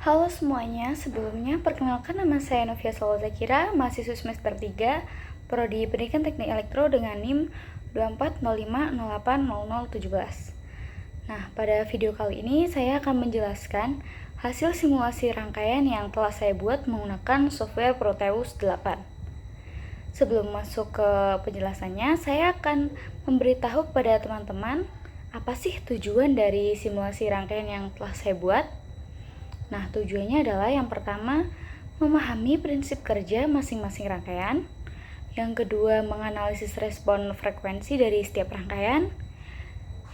Halo semuanya, sebelumnya perkenalkan nama saya Novia Solo Zakira, mahasiswa semester 3, Prodi Pendidikan Teknik Elektro dengan NIM 2405080017. Nah, pada video kali ini saya akan menjelaskan hasil simulasi rangkaian yang telah saya buat menggunakan software Proteus 8. Sebelum masuk ke penjelasannya, saya akan memberitahu kepada teman-teman apa sih tujuan dari simulasi rangkaian yang telah saya buat. Nah, tujuannya adalah yang pertama, memahami prinsip kerja masing-masing rangkaian. Yang kedua, menganalisis respon frekuensi dari setiap rangkaian.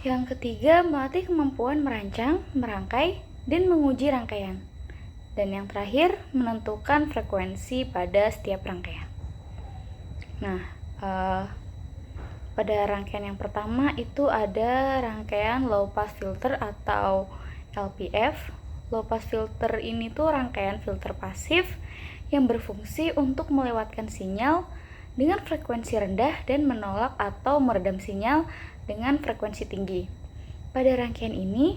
Yang ketiga, melatih kemampuan merancang, merangkai, dan menguji rangkaian. Dan yang terakhir, menentukan frekuensi pada setiap rangkaian. Nah, pada rangkaian yang pertama itu ada rangkaian low pass filter atau LPF. Low pass filter ini tuh rangkaian filter pasif yang berfungsi untuk melewatkan sinyal dengan frekuensi rendah dan menolak atau meredam sinyal dengan frekuensi tinggi. Pada rangkaian ini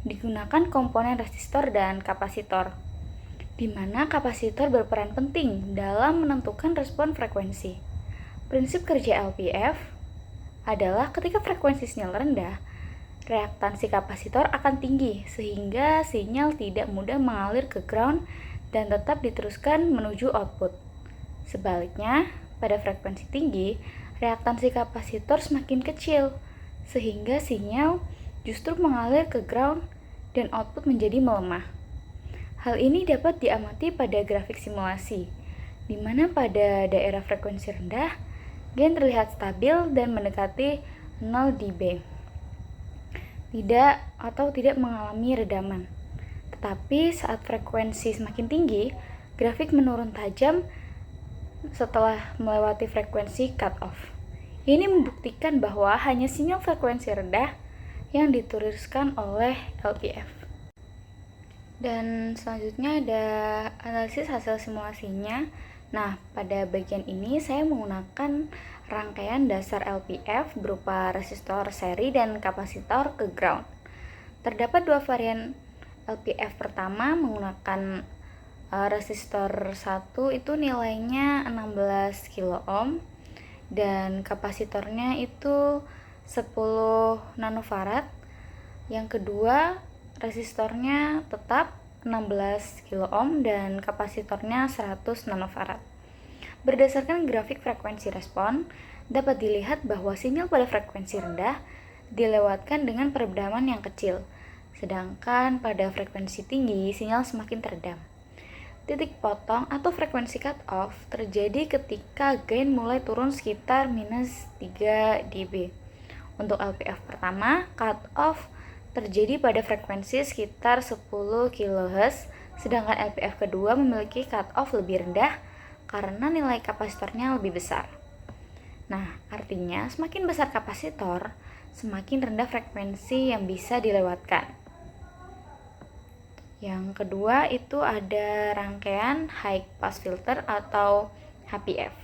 digunakan komponen resistor dan kapasitor, di mana kapasitor berperan penting dalam menentukan respon frekuensi. Prinsip kerja LPF adalah ketika frekuensi sinyal rendah, reaktansi kapasitor akan tinggi sehingga sinyal tidak mudah mengalir ke ground dan tetap diteruskan menuju output. Sebaliknya, pada frekuensi tinggi, reaktansi kapasitor semakin kecil sehingga sinyal justru mengalir ke ground dan output menjadi melemah. Hal ini dapat diamati pada grafik simulasi, di mana pada daerah frekuensi rendah, gain terlihat stabil dan mendekati 0 dB. Tidak mengalami redaman. Tetapi saat frekuensi semakin tinggi, grafik menurun tajam setelah melewati frekuensi cut-off. Ini membuktikan bahwa hanya sinyal frekuensi rendah yang diteruskan oleh LPF. Dan selanjutnya ada analisis hasil simulasinya. Nah, pada bagian ini saya menggunakan rangkaian dasar LPF berupa resistor seri dan kapasitor ke ground. Terdapat dua varian LPF. Pertama menggunakan resistor 1 itu nilainya 16 kilo ohm dan kapasitornya itu 10 nanofarad. Yang kedua, resistornya tetap 16 kilo ohm dan kapasitornya 100 nanofarad. Berdasarkan grafik frekuensi respon, dapat dilihat bahwa sinyal pada frekuensi rendah dilewatkan dengan peredaman yang kecil, sedangkan pada frekuensi tinggi sinyal semakin teredam. Titik potong atau frekuensi cut-off terjadi ketika gain mulai turun sekitar minus 3 dB. Untuk LPF pertama, cut-off terjadi pada frekuensi sekitar 10 kHz, sedangkan LPF kedua memiliki cut-off lebih rendah karena nilai kapasitornya lebih besar. Nah, artinya semakin besar kapasitor, semakin rendah frekuensi yang bisa dilewatkan. Yang kedua itu ada rangkaian high pass filter atau HPF.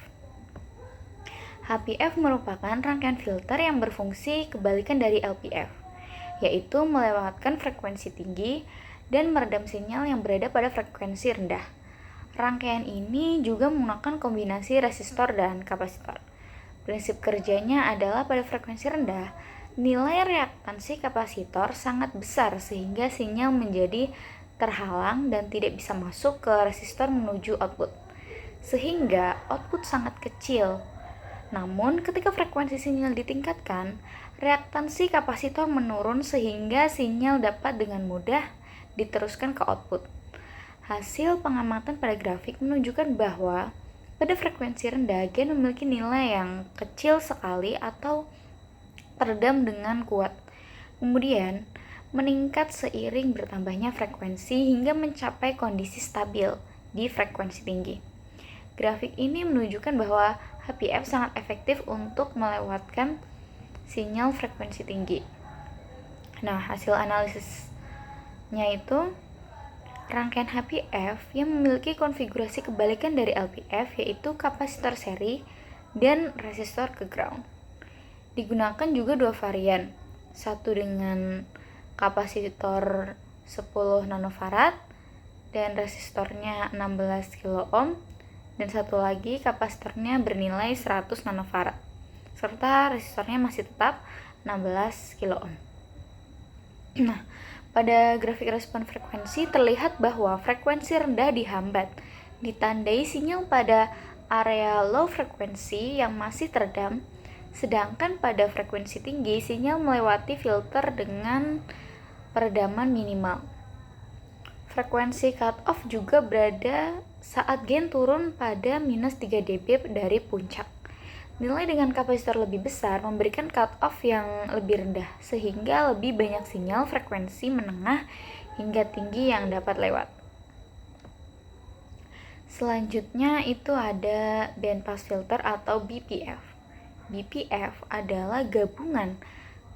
HPF merupakan rangkaian filter yang berfungsi kebalikan dari LPF, yaitu melewatkan frekuensi tinggi dan meredam sinyal yang berada pada frekuensi rendah. Rangkaian ini juga menggunakan kombinasi resistor dan kapasitor. Prinsip kerjanya adalah pada frekuensi rendah, nilai reaktansi kapasitor sangat besar sehingga sinyal menjadi terhalang dan tidak bisa masuk ke resistor menuju output, sehingga output sangat kecil. Namun, ketika frekuensi sinyal ditingkatkan, reaktansi kapasitor menurun sehingga sinyal dapat dengan mudah diteruskan ke output. Hasil pengamatan pada grafik menunjukkan bahwa pada frekuensi rendah, gain memiliki nilai yang kecil sekali atau teredam dengan kuat. Kemudian, meningkat seiring bertambahnya frekuensi hingga mencapai kondisi stabil di frekuensi tinggi. Grafik ini menunjukkan bahwa HPF sangat efektif untuk melewatkan sinyal frekuensi tinggi. Nah, hasil analisisnya itu rangkaian HPF yang memiliki konfigurasi kebalikan dari LPF, yaitu kapasitor seri dan resistor ke ground. Digunakan juga dua varian, satu dengan kapasitor 10 nanofarad dan resistornya 16 kilo ohm, dan satu lagi kapasitornya bernilai 100 nanofarad serta resistornya masih tetap 16 kilo ohm. Nah, pada grafik respon frekuensi terlihat bahwa frekuensi rendah dihambat, ditandai sinyal pada area low frekuensi yang masih teredam, sedangkan pada frekuensi tinggi sinyal melewati filter dengan peredaman minimal. Frekuensi cutoff juga berada saat gain turun pada minus 3 dB dari puncak. Nilai dengan kapasitor lebih besar memberikan cutoff yang lebih rendah, sehingga lebih banyak sinyal frekuensi menengah hingga tinggi yang dapat lewat. Selanjutnya itu ada bandpass filter atau BPF. BPF adalah gabungan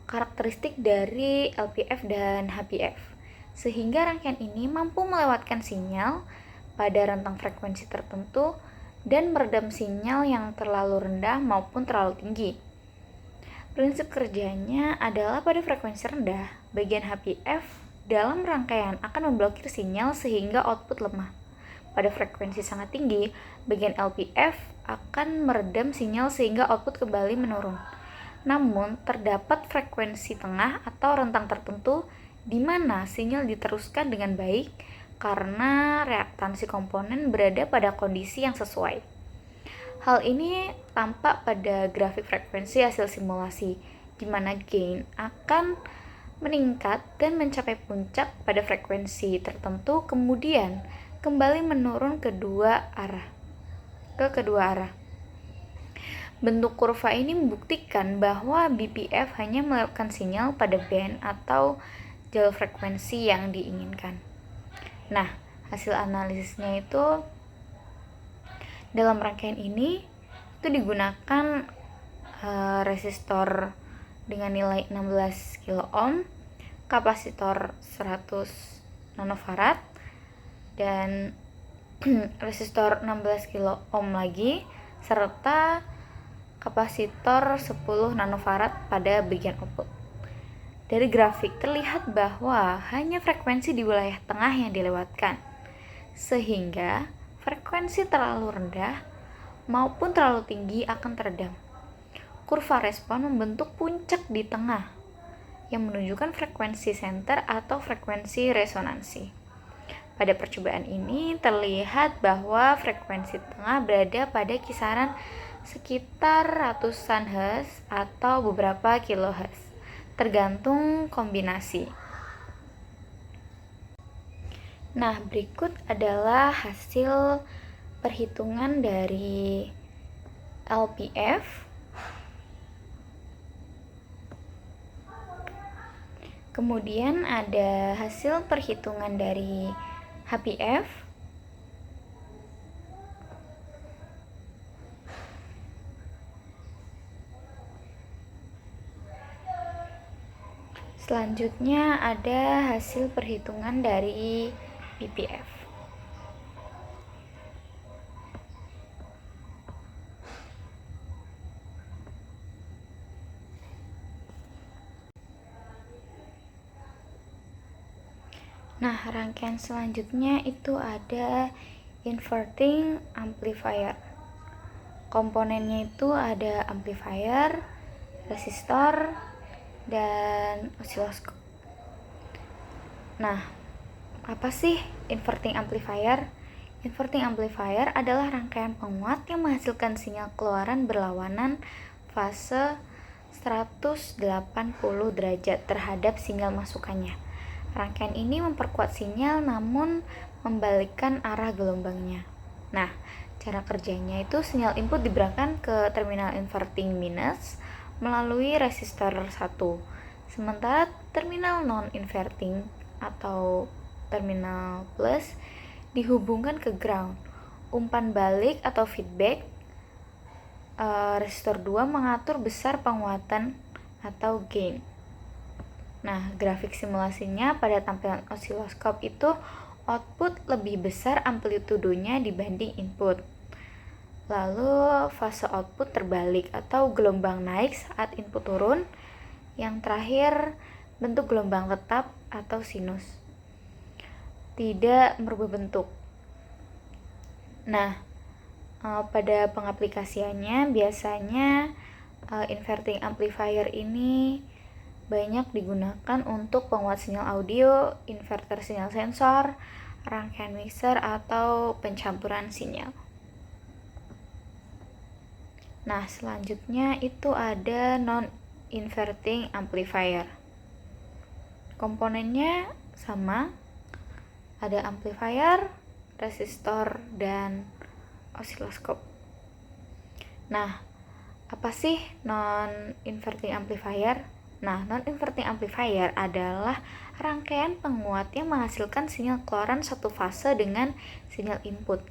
karakteristik dari LPF dan HPF, sehingga rangkaian ini mampu melewatkan sinyal pada rentang frekuensi tertentu dan meredam sinyal yang terlalu rendah maupun terlalu tinggi. Prinsip kerjanya adalah pada frekuensi rendah, bagian HPF dalam rangkaian akan memblokir sinyal sehingga output lemah. Pada frekuensi sangat tinggi, bagian LPF akan meredam sinyal sehingga output kembali menurun. Namun, terdapat frekuensi tengah atau rentang tertentu di mana sinyal diteruskan dengan baik karena reaktansi komponen berada pada kondisi yang sesuai. Hal ini tampak pada grafik frekuensi hasil simulasi, di mana gain akan meningkat dan mencapai puncak pada frekuensi tertentu, kemudian kembali menurun ke kedua arah. Bentuk kurva ini membuktikan bahwa BPF hanya melewatkan sinyal pada band atau jalur frekuensi yang diinginkan. Nah, hasil analisisnya itu dalam rangkaian ini itu digunakan resistor dengan nilai 16 kilo ohm, kapasitor 100 nanofarad, dan resistor 16 kilo ohm lagi, serta kapasitor 10 nanofarad pada bagian output. Dari grafik terlihat bahwa hanya frekuensi di wilayah tengah yang dilewatkan, sehingga frekuensi terlalu rendah maupun terlalu tinggi akan teredam. Kurva respon membentuk puncak di tengah yang menunjukkan frekuensi center atau frekuensi resonansi. Pada percobaan ini terlihat bahwa frekuensi tengah berada pada kisaran sekitar ratusan Hz atau beberapa kilohertz, tergantung kombinasi. Nah, berikut adalah hasil perhitungan dari LPF, kemudian ada hasil perhitungan dari HPF, selanjutnya ada hasil perhitungan dari BPF. Nah, rangkaian selanjutnya itu ada inverting amplifier. Komponennya itu ada amplifier, resistor, dan osiloskop. Nah, apa sih inverting amplifier? Inverting amplifier adalah rangkaian penguat yang menghasilkan sinyal keluaran berlawanan fase 180 derajat terhadap sinyal masukannya. Rangkaian ini memperkuat sinyal namun membalikkan arah gelombangnya. Nah, cara kerjanya itu sinyal input diberangkatkan ke terminal inverting minus melalui resistor 1. Sementara terminal non-inverting atau terminal plus dihubungkan ke ground. Umpan balik atau feedback resistor 2 mengatur besar penguatan atau gain. Nah, grafik simulasinya pada tampilan osiloskop itu output lebih besar amplitudenya dibanding input. Lalu fase output terbalik atau gelombang naik saat input turun. Yang terakhir bentuk gelombang tetap atau sinus. tidak merubah bentuk. Nah, pada pengaplikasiannya biasanya inverting amplifier ini banyak digunakan untuk penguat sinyal audio, inverter sinyal sensor, rangkaian mixer, atau pencampuran sinyal. Nah, selanjutnya itu ada non-inverting amplifier. Komponennya sama, ada amplifier, resistor, dan osiloskop. Nah, apa sih non-inverting amplifier? Nah, non-inverting amplifier adalah rangkaian penguat yang menghasilkan sinyal keluaran satu fase dengan sinyal input.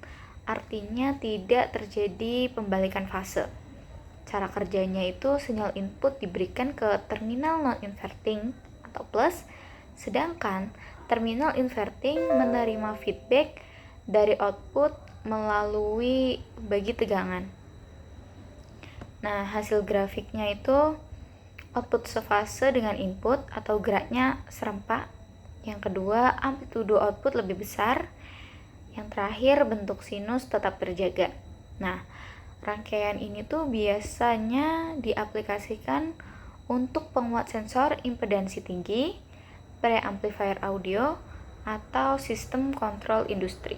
Artinya tidak terjadi pembalikan fase. Cara kerjanya itu sinyal input diberikan ke terminal non-inverting atau plus, sedangkan terminal inverting menerima feedback dari output melalui bagi tegangan. Nah, hasil grafiknya itu output sefase dengan input atau geraknya serempak. Yang kedua, amplitudo output lebih besar. Yang terakhir, bentuk sinus tetap terjaga. Nah, rangkaian ini tuh biasanya diaplikasikan untuk penguat sensor impedansi tinggi, preamplifier audio, atau sistem kontrol industri.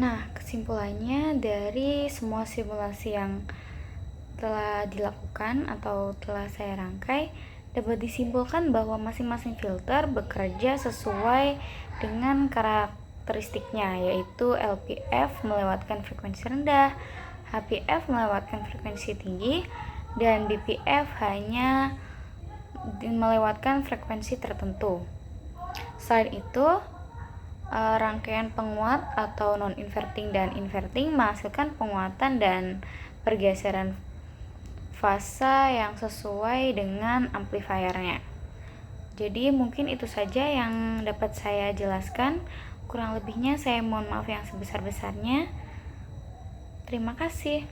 Nah, kesimpulannya dari semua simulasi yang telah dilakukan atau telah saya rangkai, dapat disimpulkan bahwa masing-masing filter bekerja sesuai dengan karakteristiknya, yaitu LPF melewatkan frekuensi rendah, HPF melewatkan frekuensi tinggi, dan BPF hanya melewatkan frekuensi tertentu. Selain itu, rangkaian penguat atau non-inverting dan inverting menghasilkan penguatan dan pergeseran fase yang sesuai dengan amplifiernya. Jadi mungkin itu saja yang dapat saya jelaskan. Kurang lebihnya saya mohon maaf yang sebesar-besarnya. Terima kasih.